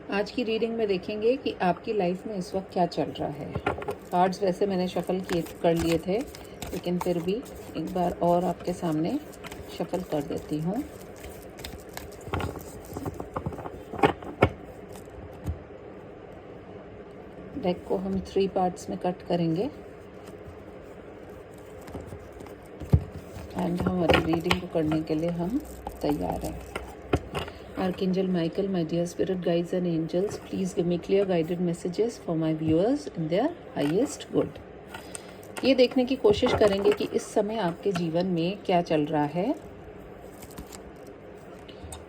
आज की रीडिंग में देखेंगे कि आपकी लाइफ में इस वक्त क्या चल रहा है। कार्ड्स वैसे मैंने शफल कर लिए थे, लेकिन फिर भी एक बार और आपके सामने शफल कर देती हूँ। डेक को हम 3 पार्ट्स में कट करेंगे एंड हमारी रीडिंग को करने के लिए हम तैयार हैं। Archangel Michael, my dear spirit guides and angels, please give me clear guided messages for my viewers in their highest good. ये देखने की कोशिश करेंगे कि इस समय आपके जीवन में क्या चल रहा है।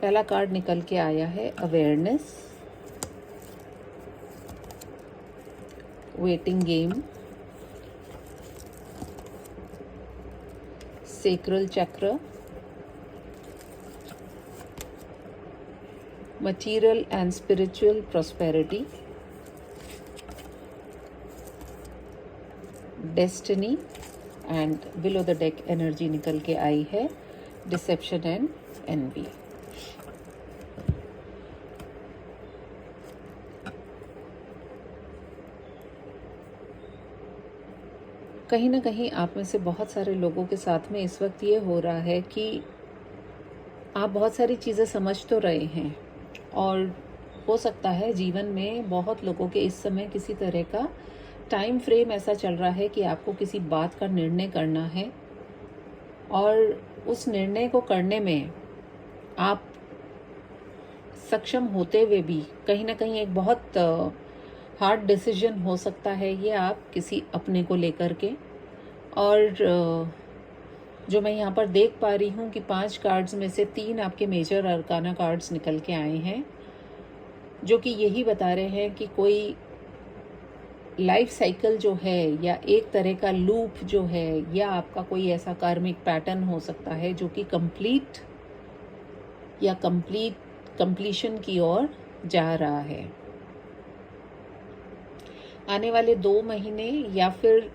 पहला कार्ड निकल के आया है अवेयरनेस, वेटिंग गेम, सेक्रल चक्र, material and spiritual prosperity, destiny and below the deck energy निकल के आई है deception and envy। कहीं ना कहीं आप में से बहुत सारे लोगों के साथ में इस वक्त ये हो रहा है कि आप बहुत सारी चीज़ें समझ तो रहे हैं और हो सकता है जीवन में बहुत लोगों के इस समय किसी तरह का टाइम फ्रेम ऐसा चल रहा है कि आपको किसी बात का निर्णय करना है और उस निर्णय को करने में आप सक्षम होते हुए भी कहीं ना कहीं एक बहुत हार्ड डिसीजन हो सकता है ये आप किसी अपने को लेकर के। और जो मैं यहाँ पर देख पा रही हूँ कि 5 कार्ड्स में से 3 आपके मेजर अरकाना कार्ड्स निकल के आए हैं, जो कि यही बता रहे हैं कि कोई लाइफ साइकिल जो है या एक तरह का लूप जो है या आपका कोई ऐसा कार्मिक पैटर्न हो सकता है जो कि कंप्लीट या कंप्लीशन की ओर जा रहा है। आने वाले 2 महीने या फिर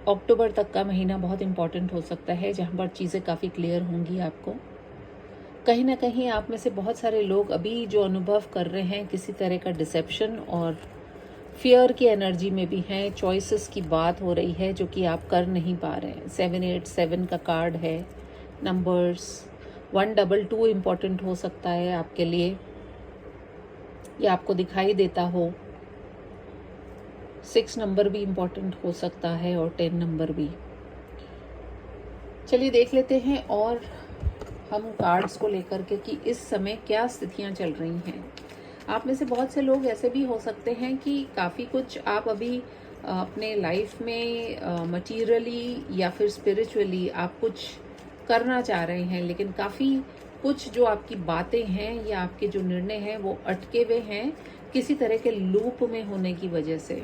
अक्टूबर तक का महीना बहुत इम्पॉर्टेंट हो सकता है, जहाँ पर चीज़ें काफ़ी क्लियर होंगी आपको। कहीं ना कहीं आप में से बहुत सारे लोग अभी जो अनुभव कर रहे हैं किसी तरह का डिसेप्शन और फियर की एनर्जी में भी हैं। चॉइसेस की बात हो रही है जो कि आप कर नहीं पा रहे हैं। 787 का कार्ड है। नंबर्स 122 इम्पॉर्टेंट हो सकता है आपके लिए, या आपको दिखाई देता हो। 6 नंबर भी इम्पॉर्टेंट हो सकता है और 10 नंबर भी। चलिए देख लेते हैं और हम कार्ड्स को लेकर के कि इस समय क्या स्थितियां चल रही हैं। आप में से बहुत से लोग ऐसे भी हो सकते हैं कि काफ़ी कुछ आप अभी अपने लाइफ में मटीरियली या फिर स्पिरिचुअली आप कुछ करना चाह रहे हैं, लेकिन काफ़ी कुछ जो आपकी बातें हैं या आपके जो निर्णय हैं वो अटके हुए हैं किसी तरह के लूप में होने की वजह से।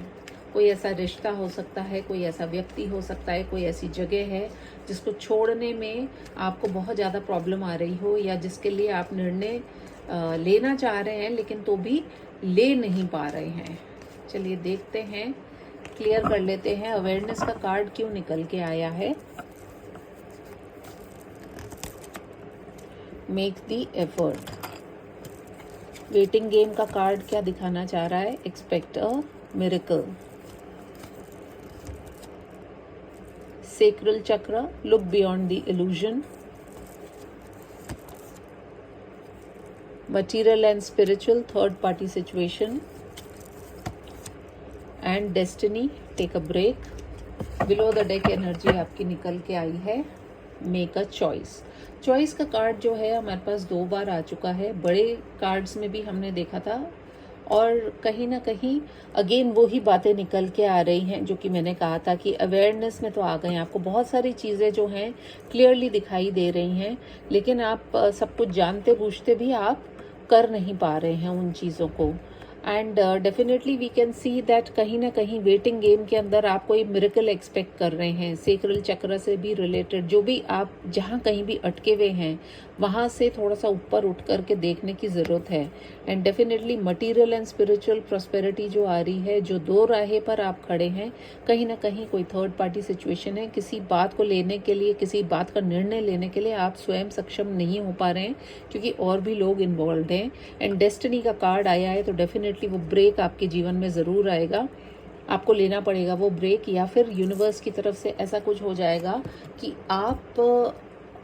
कोई ऐसा रिश्ता हो सकता है, कोई ऐसा व्यक्ति हो सकता है, कोई ऐसी जगह है जिसको छोड़ने में आपको बहुत ज़्यादा प्रॉब्लम आ रही हो, या जिसके लिए आप निर्णय लेना चाह रहे हैं लेकिन तो भी ले नहीं पा रहे हैं। चलिए देखते हैं, क्लियर कर लेते हैं अवेयरनेस का कार्ड क्यों निकल के आया है। Make the effort. Waiting game का कार्ड क्या दिखाना चाह रहा है? Expect a miracle. Sacral chakra, look beyond the illusion. Material and spiritual, third party situation. And destiny, take a break. Below the deck energy आपकी निकल के आई है मेक अ चॉइस। चॉइस का कार्ड जो है हमारे पास 2 बार आ चुका है। बड़े कार्ड्स में भी हमने देखा था और कहीं ना कहीं अगेन वही बातें निकल के आ रही हैं जो कि मैंने कहा था कि अवेयरनेस में तो आ गए, आपको बहुत सारी चीज़ें जो हैं क्लियरली दिखाई दे रही हैं, लेकिन आप सब कुछ जानते बूझते भी आप कर नहीं पा रहे हैं उन चीज़ों को। And definitely we can see that कहीं ना कहीं वेटिंग गेम के अंदर आप कोई मिरेकल एक्सपेक्ट कर रहे हैं। सेक्रल चक्र से भी रिलेटेड जो भी आप जहाँ कहीं भी अटके हुए हैं वहाँ से थोड़ा सा ऊपर उठ कर के देखने की ज़रूरत है। And definitely material and spiritual prosperity जो आ रही है, जो दो राहें पर आप खड़े हैं, कहीं ना कहीं कोई थर्ड पार्टी सिचुएशन है। किसी बात को लेने के लिए, किसी बात का निर्णय लेने के लिए आप स्वयं सक्षम नहीं हो पा रहे हैं, क्योंकि और भी लोग इन्वॉल्व हैं। एंड डेस्टिनी का कार्ड आया है, तो डेफिनेटली वो ब्रेक आपके जीवन में ज़रूर आएगा। आपको लेना पड़ेगा वो ब्रेक, या फिर यूनिवर्स की तरफ से ऐसा कुछ हो जाएगा कि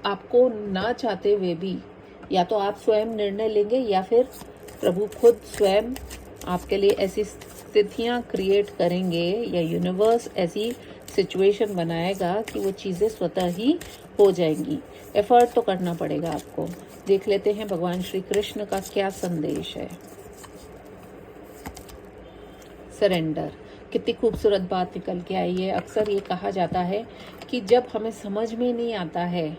आपको ना चाहते हुए भी, या तो आप स्वयं निर्णय लेंगे या फिर प्रभु खुद स्वयं आपके लिए ऐसी स्थितियां क्रिएट करेंगे, या यूनिवर्स ऐसी सिचुएशन बनाएगा कि वो चीज़ें स्वतः ही हो जाएंगी। एफर्ट तो करना पड़ेगा आपको। देख लेते हैं भगवान श्री कृष्ण का क्या संदेश है। सरेंडर, कितनी खूबसूरत बात निकल के आई है। अक्सर ये कहा जाता है कि जब हमें समझ में नहीं आता है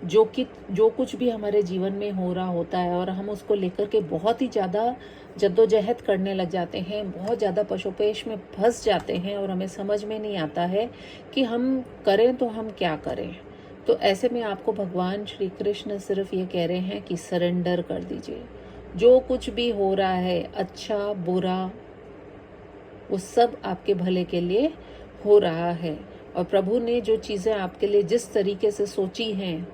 जो कुछ भी हमारे जीवन में हो रहा होता है, और हम उसको लेकर के बहुत ही ज़्यादा जद्दोजहद करने लग जाते हैं, बहुत ज़्यादा पशुपेश में फंस जाते हैं, और हमें समझ में नहीं आता है कि हम करें तो हम क्या करें। तो ऐसे में आपको भगवान श्री कृष्ण सिर्फ ये कह रहे हैं कि सरेंडर कर दीजिए। जो कुछ भी हो रहा है, अच्छा बुरा, वो सब आपके भले के लिए हो रहा है। और प्रभु ने जो चीज़ें आपके लिए जिस तरीके से सोची हैं,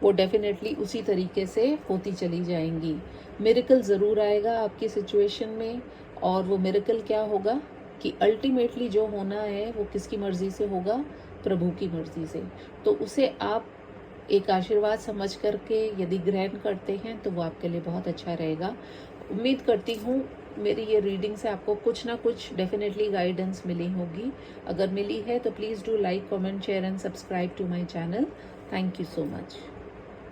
वो डेफिनेटली उसी तरीके से होती चली जाएंगी। मिरेकल ज़रूर आएगा आपकी सिचुएशन में, और वो मिरेकल क्या होगा कि अल्टीमेटली जो होना है वो किसकी मर्ज़ी से होगा? प्रभु की मर्ज़ी से। तो उसे आप एक आशीर्वाद समझ करके यदि ग्रहण करते हैं तो वो आपके लिए बहुत अच्छा रहेगा। उम्मीद करती हूँ मेरी ये रीडिंग से आपको कुछ ना कुछ डेफिनेटली गाइडेंस मिली होगी। अगर मिली है तो please do like, comment, share and subscribe to my channel. Thank you so much.